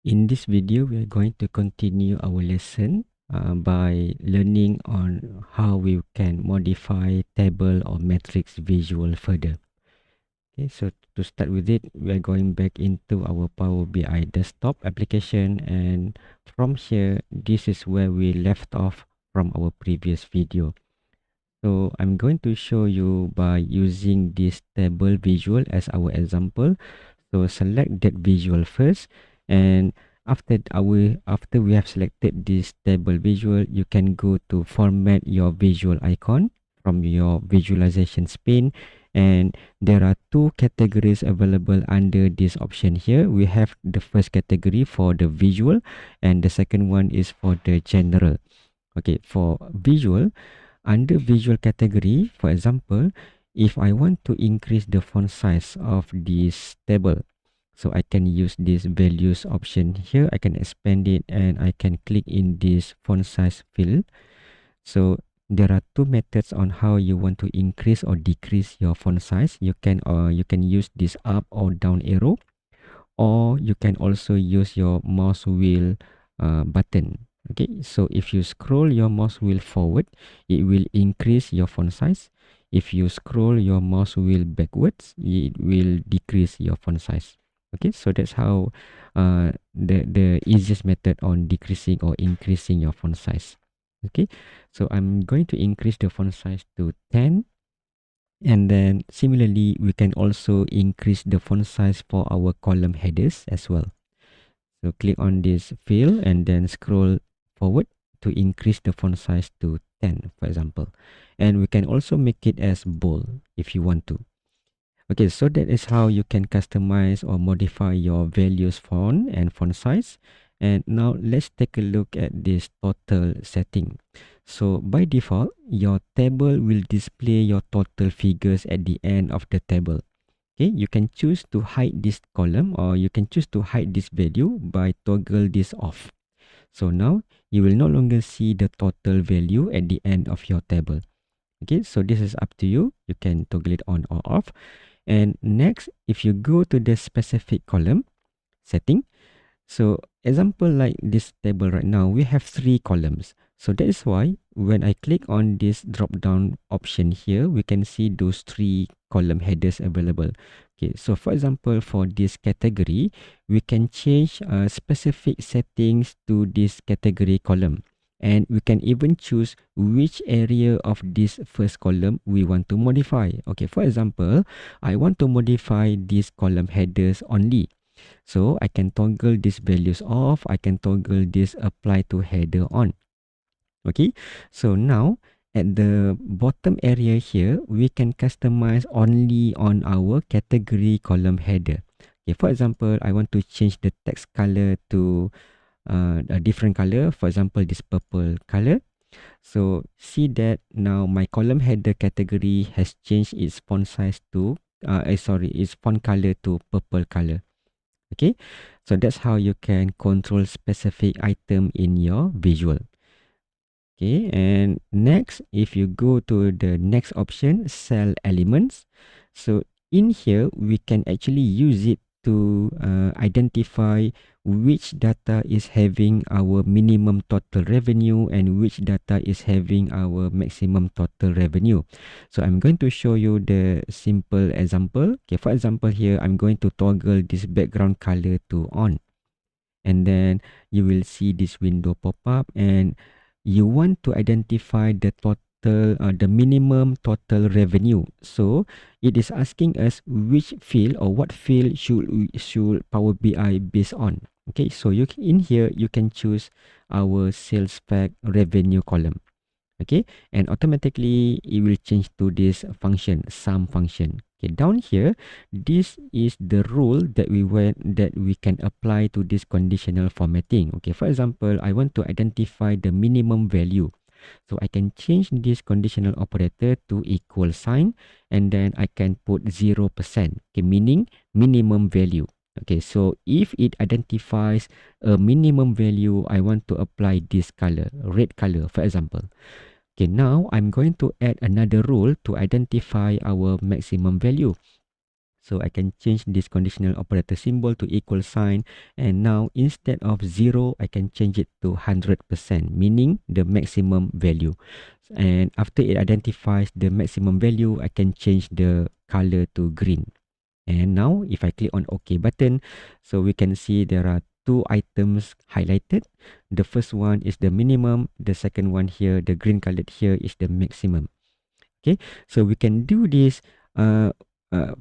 In this video, we are going to continue our lesson by learning on how we can modify table or matrix visual further. Okay, so to start with it, we are going back into our Power BI desktop application, and from here, this is where we left off from our previous video. So I'm going to show you by using this table visual as our example. So select that visual first, and after we have selected this table visual, you can go to format your visual icon from your visualization pane, and there are two categories available under this option here. We have the first category for the visual, and the second one is for the general. Okay, for visual, under visual category, for example, if I want to increase the font size of this table, so I can use this values option here. I can expand it and I can click in this font size field. So there are two methods on how you want to increase or decrease your font size. You can use this up or down arrow, or you can also use your mouse wheel button. Okay, so if you scroll your mouse wheel forward, it will increase your font size. If you scroll your mouse wheel backwards, it will decrease your font size. Okay, so that's how the easiest method on decreasing or increasing your font size. Okay, so I'm going to increase the font size to 10. And then similarly, we can also increase the font size for our column headers as well. So click on this field and then scroll forward to increase the font size to 10, for example. And we can also make it as bold if you want to. Okay, so that is how you can customize or modify your values font and font size. And now let's take a look at this total setting. So by default, your table will display your total figures at the end of the table. Okay, you can choose to hide this column, or you can choose to hide this value by toggle this off. So now you will no longer see the total value at the end of your table. Okay, so this is up to you. You can toggle it on or off. And next, if you go to the specific column setting, so example like this table right now, we have 3 columns. So that is why when I click on this drop down option here, we can see those 3 column headers available. Okay, so for example, for this category, we can change specific settings to this category column. And we can even choose which area of this first column we want to modify. Okay, for example, I want to modify this column headers only. So I can toggle these values off. I can toggle this apply to header on. Okay, so now at the bottom area here, we can customize only on our category column header. Okay, for example, I want to change the text color to a different color, for example this purple color. So see that now my column header category has changed its font size to its font color to purple color. Okay, so that's how you can control specific item in your visual. Okay, and next, if you go to the next option, cell elements. So in here, we can actually use it to identify which data is having our minimum total revenue and which data is having our maximum total revenue. So I'm going to show you the simple example. Okay, for example here, I'm going to toggle this background color to on. And then you will see this window pop up, and you want to identify the total, the minimum total revenue. So it is asking us which field or what field should Power BI based on. Okay, so in here you can choose our sales pack revenue column. Okay, and automatically it will change to this function, sum function. Okay, down here, this is the rule that we can apply to this conditional formatting. Okay, for example, I want to identify the minimum value, so I can change this conditional operator to equal sign, and then I can put 0%, okay, meaning minimum value. Okay, so if it identifies a minimum value, I want to apply this color, red color, for example. Okay, now I'm going to add another rule to identify our maximum value. So I can change this conditional operator symbol to equal sign, and now instead of 0, I can change it to 100%, meaning the maximum value. And after it identifies the maximum value, I can change the color to green. And now if I click on OK button, so we can see there are two items highlighted. The first one is the minimum, the second one here, the green colored here, is the maximum. Okay, so we can do this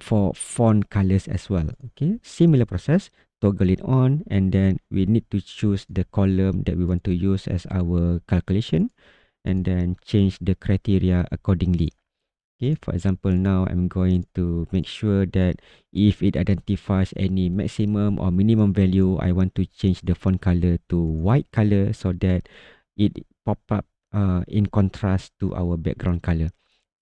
for font colors as well. Okay, similar process, toggle it on, and then we need to choose the column that we want to use as our calculation, and then change the criteria accordingly. Okay, for example, now I'm going to make sure that if it identifies any maximum or minimum value, I want to change the font color to white color so that it pop up in contrast to our background color.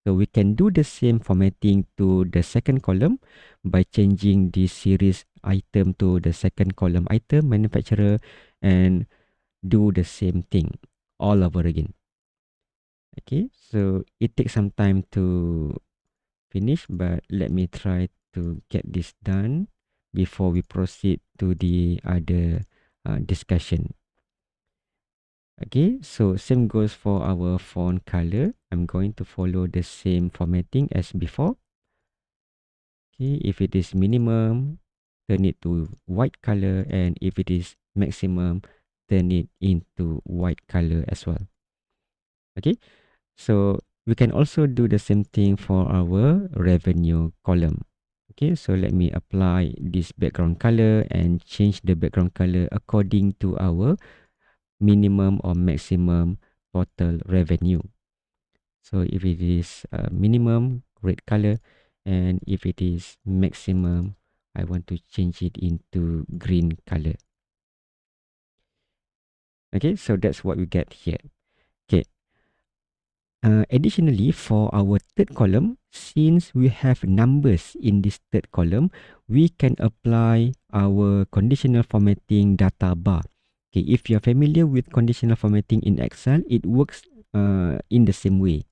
So we can do the same formatting to the second column by changing this series item to the second column item manufacturer, and do the same thing all over again. Okay, so it takes some time to finish, but let me try to get this done before we proceed to the other discussion. Okay, so same goes for our font color. I'm going to follow the same formatting as before. Okay, if it is minimum, turn it to white color, and if it is maximum, turn it into white color as well. Okay, so we can also do the same thing for our revenue column. Okay, so let me apply this background color and change the background color according to our minimum or maximum total revenue. So if it is minimum, red color, and if it is maximum, I want to change it into green color. Okay, so that's what we get here. Okay. Additionally, for our third column, since we have numbers in this third column, we can apply our conditional formatting data bar. Okay, if you're familiar with conditional formatting in Excel, it works in the same way.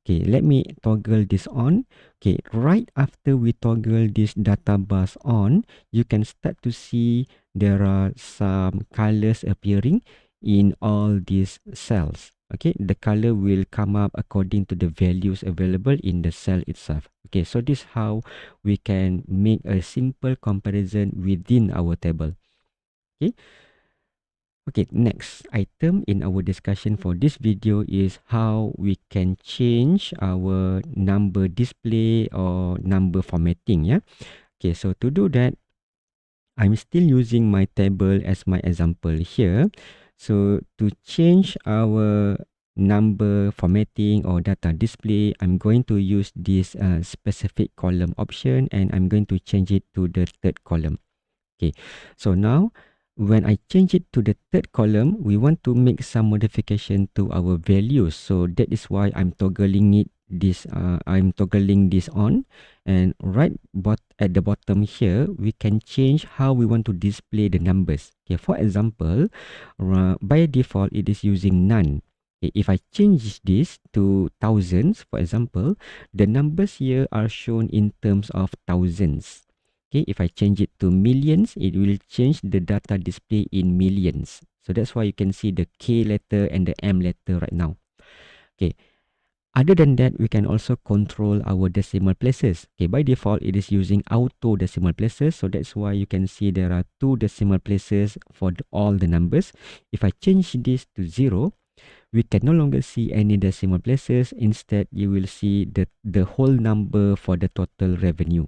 Okay, let me toggle this on. Okay, right after we toggle this data bars on, you can start to see there are some colors appearing in all these cells. Okay, the color will come up according to the values available in the cell itself. Okay, so this is how we can make a simple comparison within our table. Okay. Okay, next item in our discussion for this video is how we can change our number display or number formatting. Yeah. Okay, so to do that, I'm still using my table as my example here. So to change our number formatting or data display, I'm going to use this specific column option, and I'm going to change it to the third column. Okay, so now when I change it to the third column, we want to make some modification to our values. So that is why I'm toggling this on, and at the bottom here, we can change how we want to display the numbers. Okay, for example, by default, it is using none. Okay, if I change this to thousands, for example, the numbers here are shown in terms of thousands. Okay, if I change it to millions, it will change the data display in millions. So that's why you can see the K letter and the M letter right now. Okay, other than that, we can also control our decimal places. Okay, by default, it is using auto decimal places. So that's why you can see there are 2 decimal places for all the numbers. If I change this to 0, we can no longer see any decimal places. Instead, you will see the whole number for the total revenue.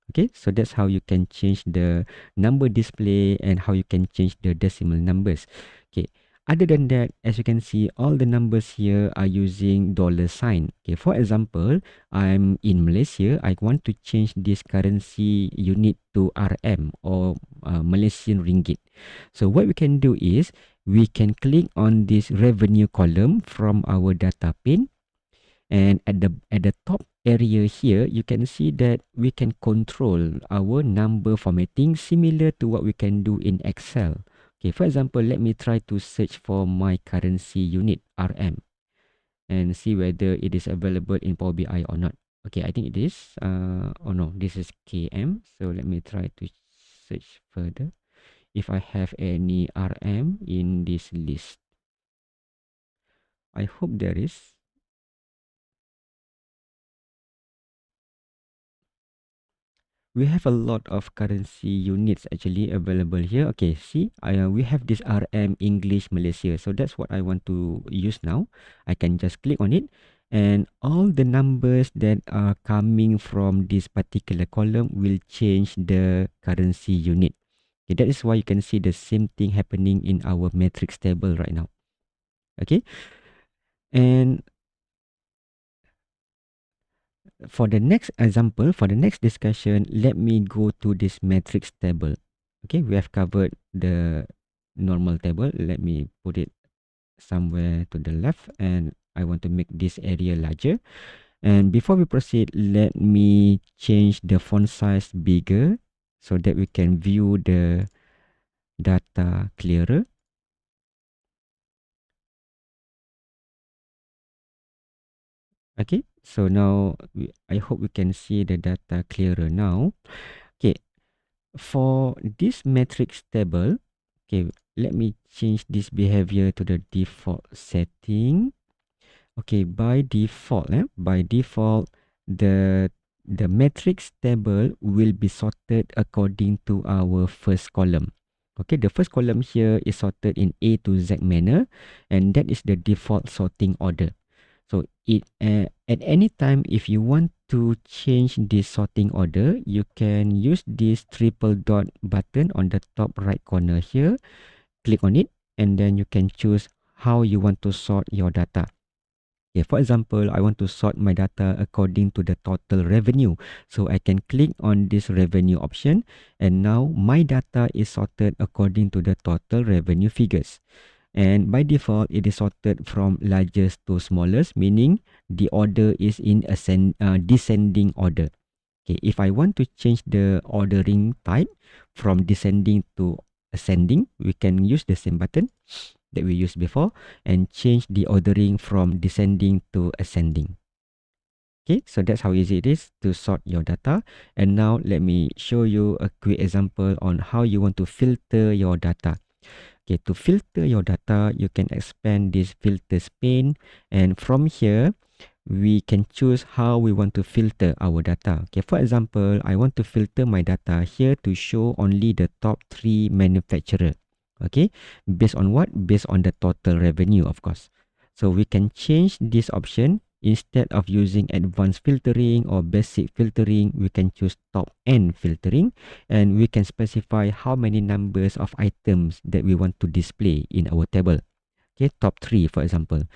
Okay, so that's how you can change the number display and how you can change the decimal numbers. Okay, other than that, as you can see, all the numbers here are using $sign. Okay, for example, I'm in Malaysia. I want to change this currency unit to RM or Malaysian ringgit. So what we can do is we can click on this revenue column from our data pane. And at the top area here, you can see that we can control our number formatting similar to what we can do in Excel. Okay, for example, let me try to search for my currency unit RM and see whether it is available in Power BI or not. Okay, I think it is. Oh no, this is KM. So let me try to search further if I have any RM in this list. I hope there is. We have a lot of currency units actually available here. Okay, see, we have this RM English Malaysia. So that's what I want to use now. I can just click on it, and all the numbers that are coming from this particular column will change the currency unit. Okay, that is why you can see the same thing happening in our matrix table right now. Okay, and for the next example, for the next discussion, let me go to this matrix table. Okay, we have covered the normal table. Let me put it somewhere to the left, and I want to make this area larger. And before we proceed, let me change the font size bigger so that we can view the data clearer. Okay, so now I hope we can see the data clearer now. Okay, for this matrix table, okay, let me change this behavior to the default setting. Okay, by default, the the matrix table will be sorted according to our first column. Okay, the first column here is sorted in A to Z manner, and that is the default sorting order. So at any time, if you want to change this sorting order, you can use this triple dot button on the top right corner here. Click on it, and then you can choose how you want to sort your data. Okay, for example, I want to sort my data according to the total revenue. So I can click on this revenue option, and now my data is sorted according to the total revenue figures. And by default, it is sorted from largest to smallest, meaning the order is in descending order. Okay, if I want to change the ordering type from descending to ascending, we can use the same button that we used before and change the ordering from descending to ascending. Okay, so that's how easy it is to sort your data. And now let me show you a quick example on how you want to filter your data. Okay, to filter your data, you can expand this filters pane, and from here, we can choose how we want to filter our data. Okay, for example, I want to filter my data here to show only the top 3 manufacturer. Okay, based on what? Based on the total revenue, of course. So we can change this option. Instead of using advanced filtering or basic filtering, we can choose top end filtering, and we can specify how many numbers of items that we want to display in our table. Okay, top 3 for example.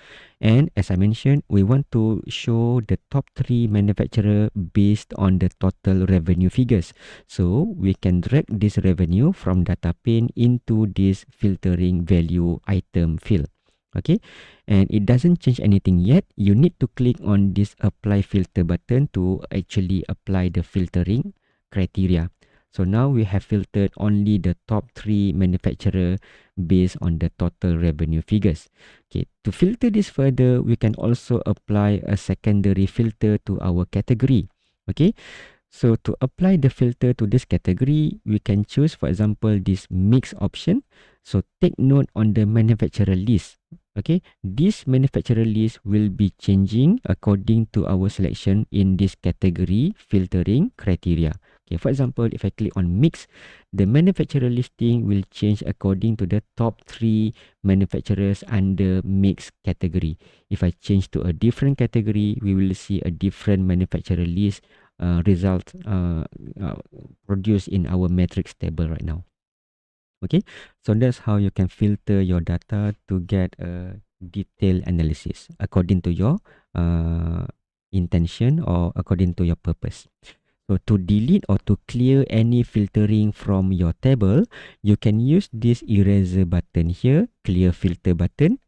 And as I mentioned, we want to show the top 3 manufacturer based on the total revenue figures. So we can drag this revenue from data pane into this filtering value item field. Okay, and it doesn't change anything yet. You need to click on this apply filter button to actually apply the filtering criteria. So now we have filtered only the top 3 manufacturer based on the total revenue figures. Okay, to filter this further, we can also apply a secondary filter to our category. Okay, so to apply the filter to this category, we can choose, for example, this mix option. So take note on the manufacturer list. Okay, this manufacturer list will be changing according to our selection in this category filtering criteria. Okay, for example, if I click on mix, the manufacturer listing will change according to the top 3 manufacturers under mix category. If I change to a different category, we will see a different manufacturer list result produced in our matrix table right now. Okay, so that's how you can filter your data to get a detailed analysis according to your intention or according to your purpose. So to delete or to clear any filtering from your table, you can use this eraser button here, clear filter button,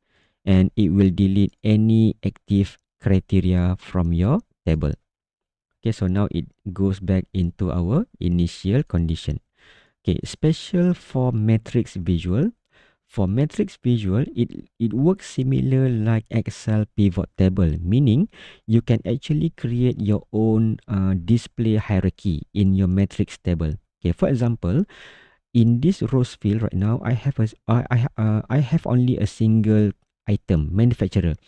and it will delete any active criteria from your table. Okay, so now it goes back into our initial condition. Okay, special for matrix visual. For matrix visual, it works similar like Excel pivot table, meaning you can actually create your own display hierarchy in your matrix table. Okay, for example, in this rows field right now, I have only a single item, manufacturer.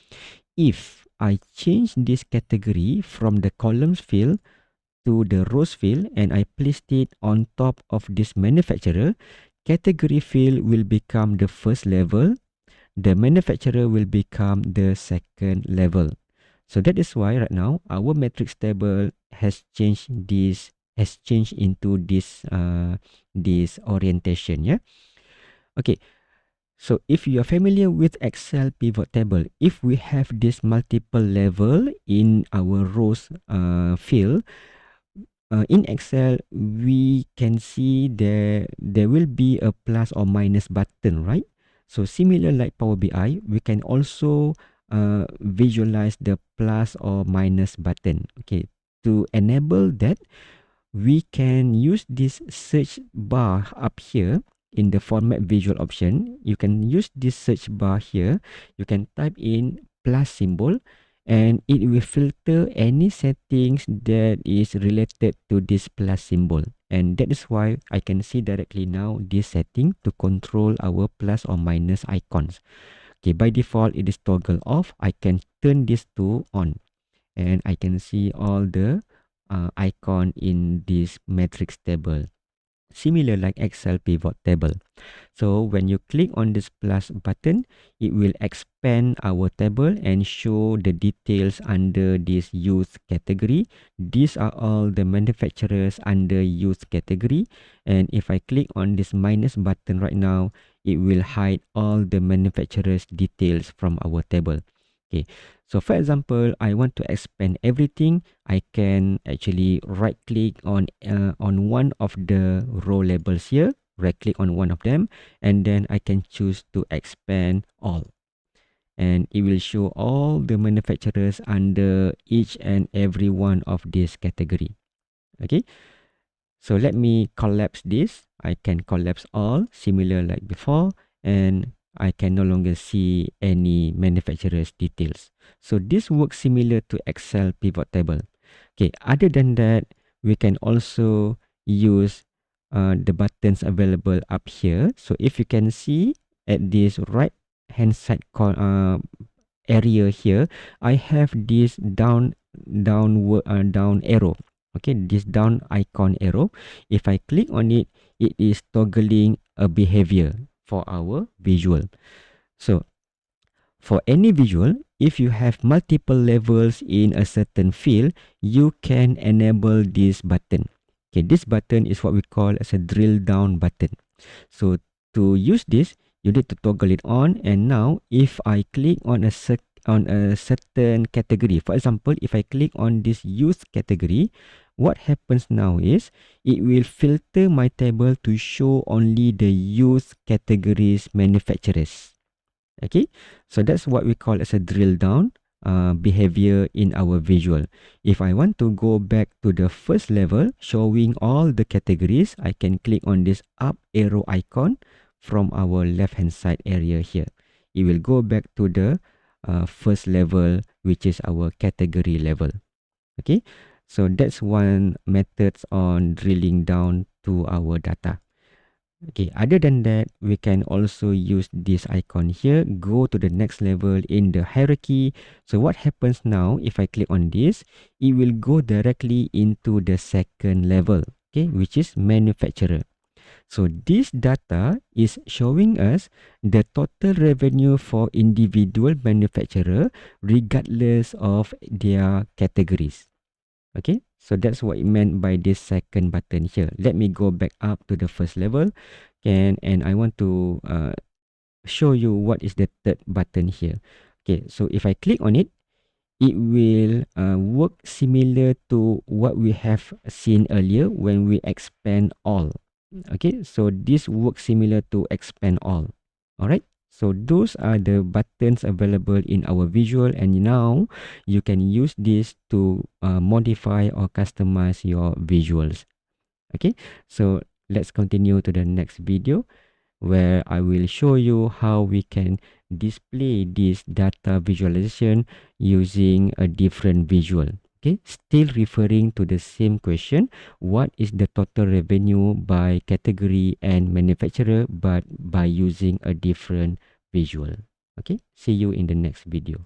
If I change this category from the columns field to the rows field and I placed it on top of this manufacturer, category field will become the first level, the manufacturer will become the second level. So that is why right now our matrix table has changed into this orientation. Yeah. Okay. So if you are familiar with Excel pivot table, if we have this multiple level in our rows field, in Excel, we can see there will be a plus or minus button, right? So similar like Power BI, we can also visualize the plus or minus button. Okay, to enable that, we can use this search bar up here in the format visual option. You can use this search bar here. You can type in plus symbol and it will filter any settings that is related to this plus symbol. And that is why I can see directly now this setting to control our plus or minus icons. Okay, by default, it is toggle off. I can turn this to on and I can see all the icon in this matrix table, similar like Excel pivot table. So when you click on this plus button, it will expand our table and show the details under this use category. These are all the manufacturers under use category. And if I click on this minus button right now, it will hide all the manufacturers details from our table. Okay, so for example, I want to expand everything. I can actually right click on one of the row labels here, right click on one of them, and then I can choose to expand all. And it will show all the manufacturers under each and every one of this category. Okay, so let me collapse this. I can collapse all, similar like before, and I can no longer see any manufacturer's details. So this works similar to Excel pivot table. Okay, other than that, we can also use the buttons available up here. So if you can see at this right hand side area here, I have this down arrow. Okay, this down icon arrow. If I click on it, it is toggling a behavior for our visual. So for any visual, if you have multiple levels in a certain field, you can enable this button. Okay, this button is what we call as a drill down button. So to use this, you need to toggle it on. And now, if I click on a certain category, for example, if I click on this use category, what happens now is it will filter my table to show only the use categories manufacturers. Okay, so that's what we call as a drill down behavior in our visual. If I want to go back to the first level showing all the categories, I can click on this up arrow icon from our left hand side area here. It will go back to the first level, which is our category level. Okay, so that's one method on drilling down to our data. Okay, other than that, we can also use this icon here, go to the next level in the hierarchy. So what happens now, if I click on this, it will go directly into the second level, okay, which is manufacturer. So this data is showing us the total revenue for individual manufacturer regardless of their categories. Okay, so that's what it meant by this second button here. Let me go back up to the first level and I want to show you what is the third button here. Okay, so if I click on it, it will work similar to what we have seen earlier when we expand all. Okay, so this works similar to expand all. All right, so those are the buttons available in our visual, and now you can use this to modify or customize your visuals. Okay, so let's continue to the next video. where I will show you how we can display this data visualization using a different visual. Okay, still referring to the same question, what is the total revenue by category and manufacturer, but by using a different visual. Okay, see you in the next video.